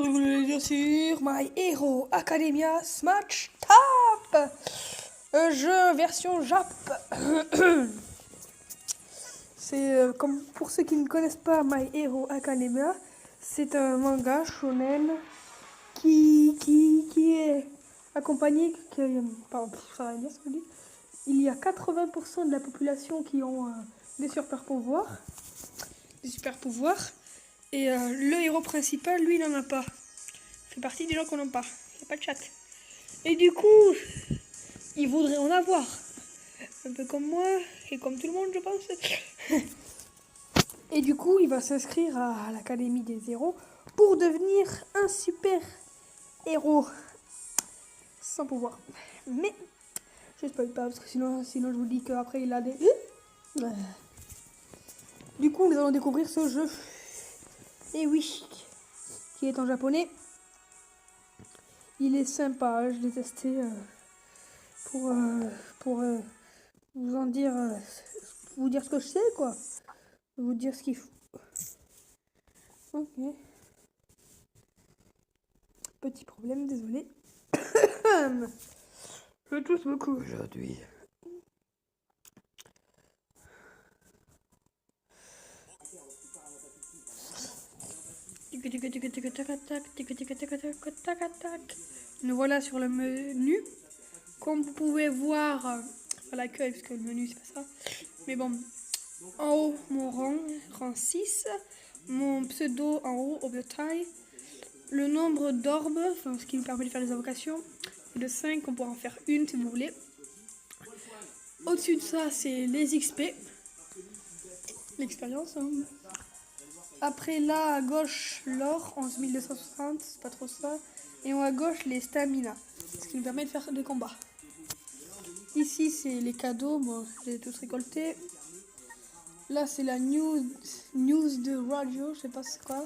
bienvenue sur My Hero Academia Smash Tap jeu version Jap. C'est comme pour ceux qui ne connaissent pas My Hero Academia, c'est un manga shonen qui est accompagné, pardon, ça va bien ce que je dis. Il y a 80% de la population qui ont des super pouvoirs. Et le héros principal, lui, il n'en a pas. Il fait partie des gens qui n'en ont pas. Il n'y a pas de chat. Et du coup, il voudrait en avoir. Un peu comme moi et comme tout le monde, je pense. Et du coup, il va s'inscrire à l'Académie des héros pour devenir un super héros. Sans pouvoir. Mais, je ne spoil pas, parce que sinon je vous dis qu'après, il a des... Du coup, nous allons découvrir ce jeu. Et oui, qui est en japonais. Il est sympa, je l'ai testé pour vous en dire, vous dire ce que je sais, quoi. Vous dire ce qu'il faut. Ok. Petit problème, désolé. Je tousse beaucoup aujourd'hui. Nous voilà sur le menu. Comme vous pouvez voir, à l'accueil, parce que le menu c'est pas ça. Mais bon, en haut, mon rang 6. Mon pseudo en haut, au taille. Le nombre d'orbes, enfin, ce qui nous permet de faire les invocations, c'est de 5. On pourra en faire une si vous voulez. Au-dessus de ça, c'est les XP. L'expérience. Hein. Après là, à gauche, l'or, 11 260, c'est pas trop ça. Et en haut à gauche, les stamina, ce qui nous permet de faire des combats. Ici, c'est les cadeaux, bon, j'ai tous récoltés. Là, c'est la news de radio, je sais pas c'est quoi.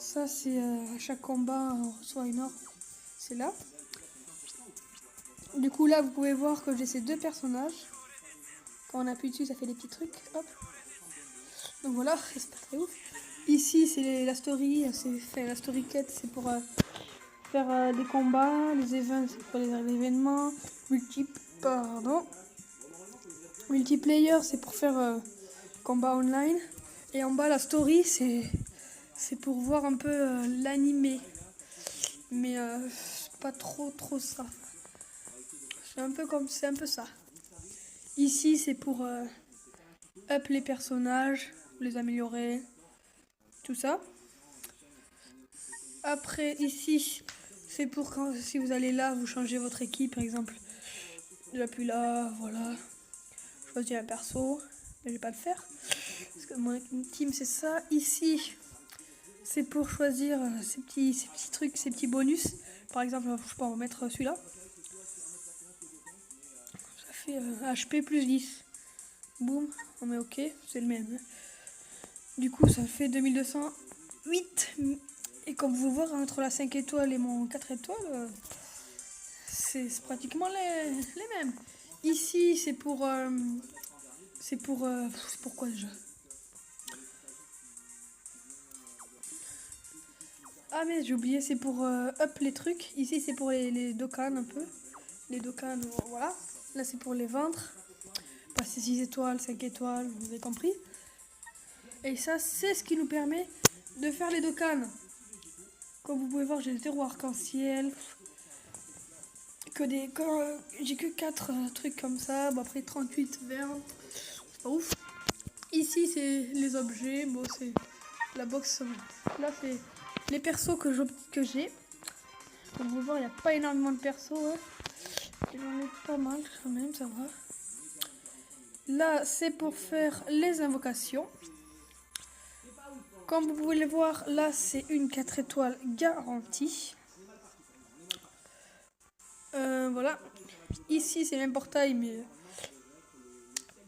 Ça, c'est à chaque combat, on reçoit une or. C'est là. Du coup, là, vous pouvez voir que j'ai ces deux personnages. Quand on appuie dessus, ça fait des petits trucs. Hop. Donc voilà, c'est pas très ouf. Ici, c'est la story. La story quête, c'est pour faire des combats. Les events, c'est pour les événements. Multiplayer, c'est pour faire combat online. Et en bas, la story, c'est pour voir un peu l'animé. Mais c'est pas trop ça. C'est un peu ça. Ici, c'est pour up les personnages, les améliorer, tout ça. Après, ici, c'est pour quand, si vous allez là, vous changez votre équipe, par exemple. J'appuie là, voilà. Je choisis un perso, mais je vais pas le faire. Parce que mon team, c'est ça. Ici, c'est pour choisir ces petits trucs, ces petits bonus. Par exemple, je peux en mettre celui-là. Ça fait HP plus 10. Boum, on met OK, c'est le même. Du coup, ça fait 2208. Et comme vous voyez, entre la 5 étoiles et mon 4 étoiles, c'est pratiquement les mêmes. Ici, c'est pour quoi déjà? Ah mais j'ai oublié, c'est pour up les trucs. Ici, c'est pour les dokkan un peu. Les dokkan, voilà. Là, c'est pour les ventres. Passer 6 étoiles, 5 étoiles, vous avez compris. Et ça, c'est ce qui nous permet de faire les dokkan. Comme vous pouvez voir, j'ai 0 arc-en-ciel. J'ai que 4 trucs comme ça. Bon, après 38 verts. C'est pas ouf. Ici, c'est les objets. Bon, c'est la box. Là, c'est les persos que j'ai. Comme vous voyez, il n'y a pas énormément de persos. Hein. J'en ai pas mal quand même, ça va. Là, c'est pour faire les invocations. Comme vous pouvez le voir, là, c'est une 4 étoiles garantie. Voilà. Ici, c'est le même portail, mais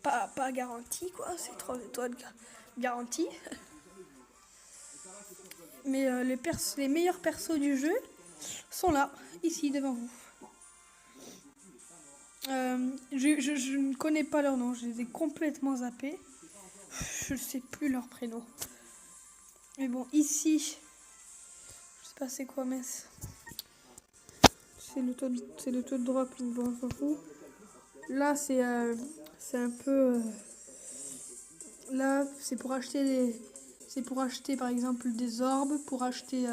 pas garanti, quoi. C'est 3 étoiles garantie. Mais les meilleurs persos du jeu sont là, ici, devant vous. Je ne connais pas leur nom, je les ai complètement zappés. Je ne sais plus leur prénom. Mais bon, ici, je sais Ça c'est quoi, mess? C'est le taux de drop, donc bon, on s'en fout. Là c'est un peu là c'est pour acheter par exemple des orbes, pour acheter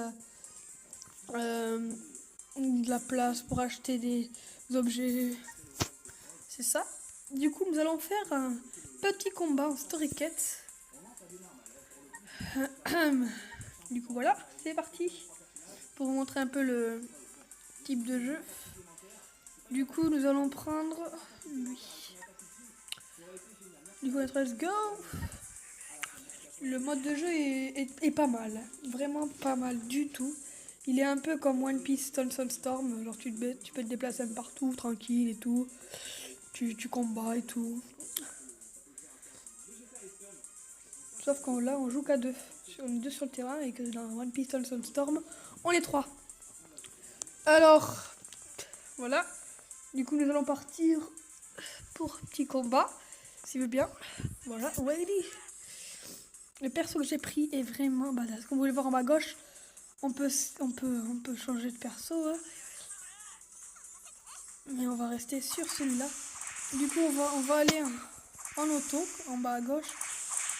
de la place, pour acheter des objets. C'est ça. Du coup nous allons faire un petit combat en story quête. Du coup voilà, c'est parti. Pour vous montrer un peu le type de jeu. Du coup nous allons prendre lui. Du coup let's go. Le mode de jeu est pas mal, vraiment pas mal du tout. Il est un peu comme One Piece Storm, genre tu peux te déplacer un peu partout, tranquille et tout. Tu combats et tout. Sauf qu'on là on joue qu'à deux. On est deux sur le terrain et que dans One Piece Storm, on est trois. Alors, voilà. Du coup nous allons partir pour petit combat, s'il veut bien. Voilà, ready. Le perso que j'ai pris est vraiment badass. Comme vous voulez voir en bas à gauche, on peut changer de perso. Hein. Mais on va rester sur celui-là. Du coup, on va aller en auto, en bas à gauche.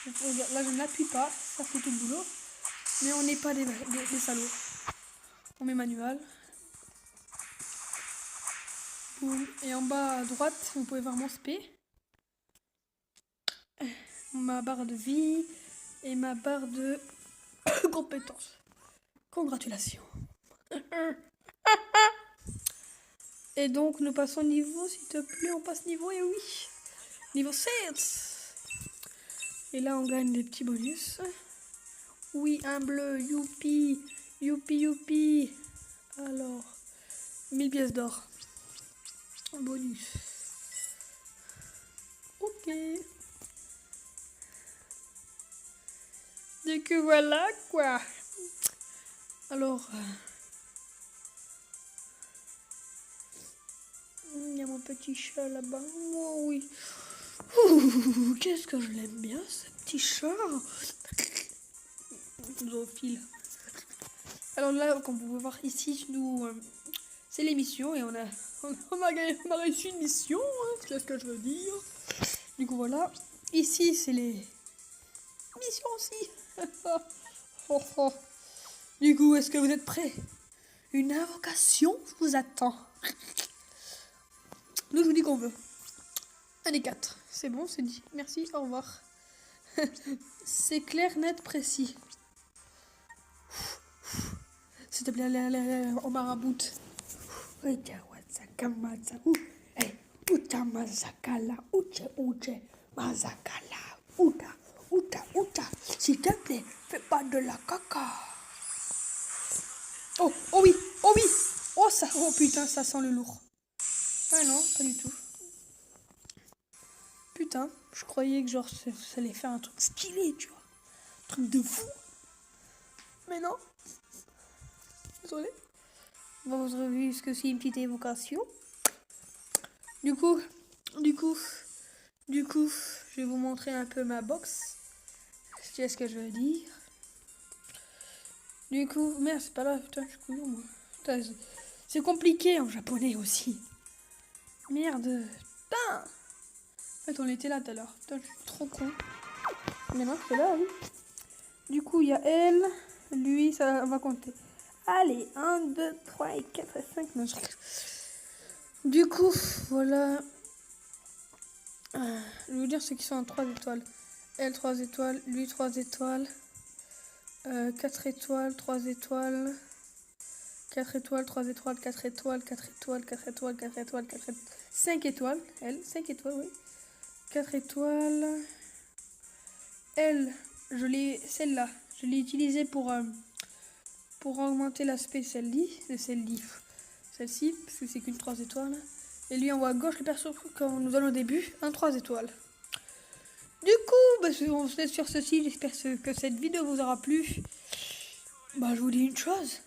Là, je ne l'appuie pas. Ça fait tout le boulot. Mais on n'est pas des salauds. On met manuel. Boum. Et en bas à droite, vous pouvez voir mon SP. Ma barre de vie. Et ma barre de compétences. Congratulations. Et donc nous passons niveau, s'il te plaît, on passe niveau, et oui. Niveau 7. Et là on gagne des petits bonus. Oui, un bleu, youpi, youpi, youpi. Alors, 1000 pièces d'or. Bonus. Ok. Du coup voilà quoi. Alors, il y a mon petit chat là-bas. Oh oui. Qu'est-ce que je l'aime bien ce petit chat. Zoophile. Alors là, comme vous pouvez voir ici, nous, c'est l'émission et on a réussi une mission. Hein, c'est ce que je veux dire. Du coup voilà. Ici c'est les missions aussi. Du coup, est-ce que vous êtes prêts? Une invocation vous attend. Nous, je vous dis qu'on veut. Un des 4. C'est bon, c'est dit. Merci, au revoir. C'est clair, net, précis. S'il te plaît, allez, on maraboute. S'il te plaît, fais pas de la caca. Oh, oh oui, oh oui. Oh ça, oh putain, ça sent le lourd. Ah non, pas du tout. Putain, je croyais que genre ça allait faire un truc stylé, tu vois. Un truc de fou. Mais non. Désolé. Bon, vous avez vu ce que c'est une petite évocation. Du coup, je vais vous montrer un peu ma box. Tu sais ce que je veux dire. Du coup, merde, c'est pas là, putain, je suis couillon, moi. Putain, c'est compliqué en japonais aussi. Merde, putain. En fait, on était là tout à l'heure. Putain, je suis trop con. Mais non, c'est là, oui. Du coup, il y a elle, lui, ça on va compter. Allez, 1, 2, 3 et 4 et 5. Non, du coup, voilà. Je vais vous dire ceux qui sont en 3 étoiles. Elle, 3 étoiles. Lui, 3 étoiles. 4 étoiles, 3 étoiles. 4 étoiles, 3 étoiles, 4 étoiles, 4 étoiles, 4 étoiles, 4 étoiles, 4 étoiles. 5 étoiles. Elle, 5 étoiles, oui. 4 étoiles. Elle, celle-là, je l'ai utilisée pour augmenter l'aspect celle-ci, parce que c'est qu'une 3 étoiles. Et lui en haut à gauche, le perso quand nous allons au début, un 3 étoiles. Du coup, on se laisse sur ceci, j'espère que cette vidéo vous aura plu. Je vous dis une chose,